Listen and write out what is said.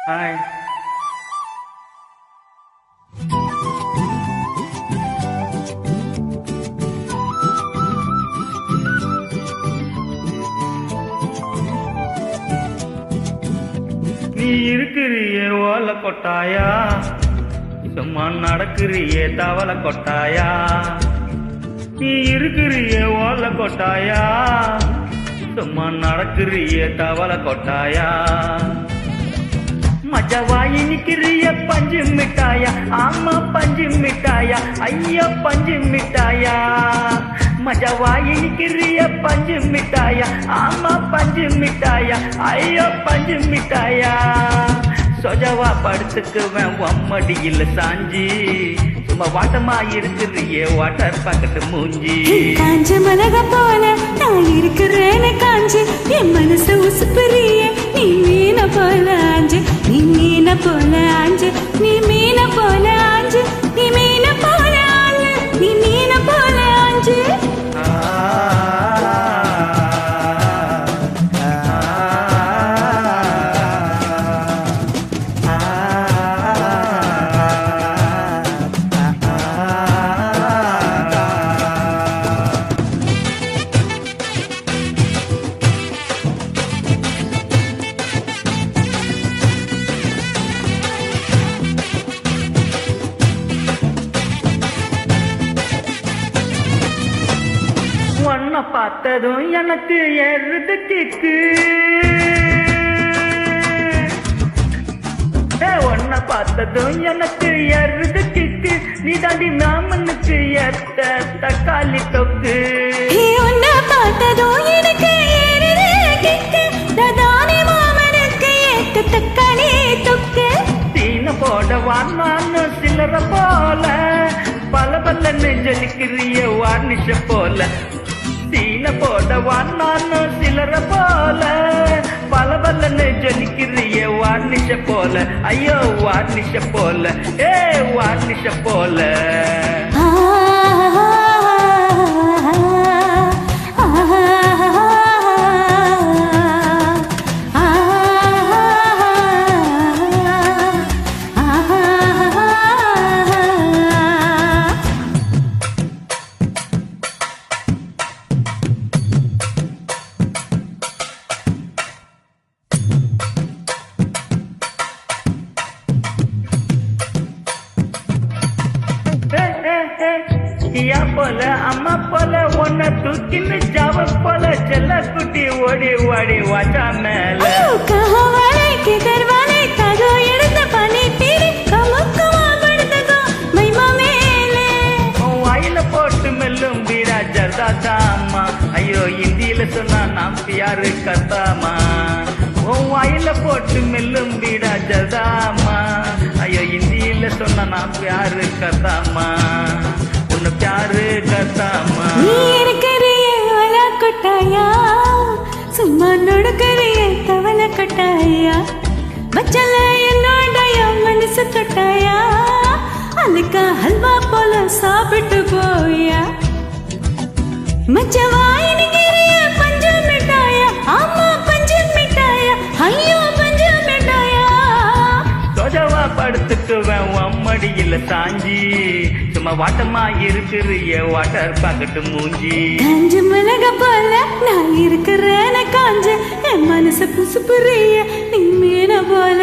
Hi. நீ இருக்கிறியே ஓல கொட்டாயா, சும்மா நடக்கிறியே தவள கொட்டாயா. நீ இருக்கிறியே ஓல கொட்டாயா, சும்மா நடக்கிறியே தவள கொட்டாயா. மஜவாயி நிக்கிறிய பஞ்சு மிட்டாயா, ஆமா பஞ்சு மிட்டாயா, ஐயா பஞ்சு மிட்டாயா. மஜவாயி நிக்கிறிய பஞ்சு மிட்டாயா, ஆமா பஞ்சு மிட்டாயா, ஐயா பஞ்சு மிட்டாயா. சொஜவா படுத்துக்குவேன் உம்மடியில் சாஞ்சி, சும்மா வாட்டமா இருக்கிறியே வாட்டர் பாக்கெட்டு மூஞ்சி. காஞ்ச மிளகா போல நான் இருக்கிறேன்னு காஞ்சி, என் மனசு உசுப்புறிய நீ மீன போல ஆஞ்சு, நீ மீன போல ஆஞ்சு, நீ மீன போல ஆஞ்சு, நீ மீன போல ஆஞ்சு, நீ மீன போல ஆஞ்சு. ஒன்ன பார்த்ததும் எனக்கு ஏறுது கிக்கு, ஒன்ன பார்த்ததும் எனக்கு ஏறுது கிக்கு. நீ தாண்டி மாமனுக்கு ஏத்த தக்காளி தொக்கு. உன்னை பார்த்ததும் எனக்கு ஏறுது கிக்கு, தானே மாமனுக்கு ஏத்த தக்காளி தொக்கு. தீன போடவா நான் சில்லற போல, பல பல நெஞ்சலிக்கிறிய வார்னிஷ போல. சீன போடவா நான் சிலர போல, பல பல நெஞ்சலிக்கிறிய வார்னிஷ போல. ஐயோ வார்னிஷ போல, ஏ வார்னிஷ போல. ஐயா போல அம்மா போல ஒன்ன தூக்கின்னு ஜாவ போல செல்ல குட்டி ஓடி ஓடி வாச்சா மேல. வாயில போட்டு மெல்லும் பீரா ஜர்தாதா அம்மா, ஐயோ இந்தியில சொன்னா நாம் யாரு கத்தாமா. உன் வாயில போட்டு மெல்லும் பீடா ஜர்தாமா, ஐயோ இந்தியில சொன்னா நாம் யாரு கத்தாமா, உன்னை பியாரு கத்தாமா. நீ இருக்கிறிய ஓல கொட்டாயா, சும்மா நொடுக்கிறிய தவள கொட்டாயா. மச்சல என்னோடைய மனசு தொட்டாயா, அதுக்கு ஹல்வா போல சாப்பிட்டு போயா. மச்சவாய் நிக்கிறிய பஞ்சு மிட்டாயா, ஆமா பஞ்சு மிட்டாயா, ஐயோ பஞ்சு மிட்டாயா. சொஜவா படுத்துக்குவேன் உம்மடியில சாஞ்சி, சும்மா வாட்டமா இருக்கிறிய வாட்டர் பாக்கெட்டு மூஞ்சி. காஞ்ச மிளகா போல நான் இருக்கிறேன்னு காஞ்சு, என் மனசு புசுப்புறிய நீ மீன போல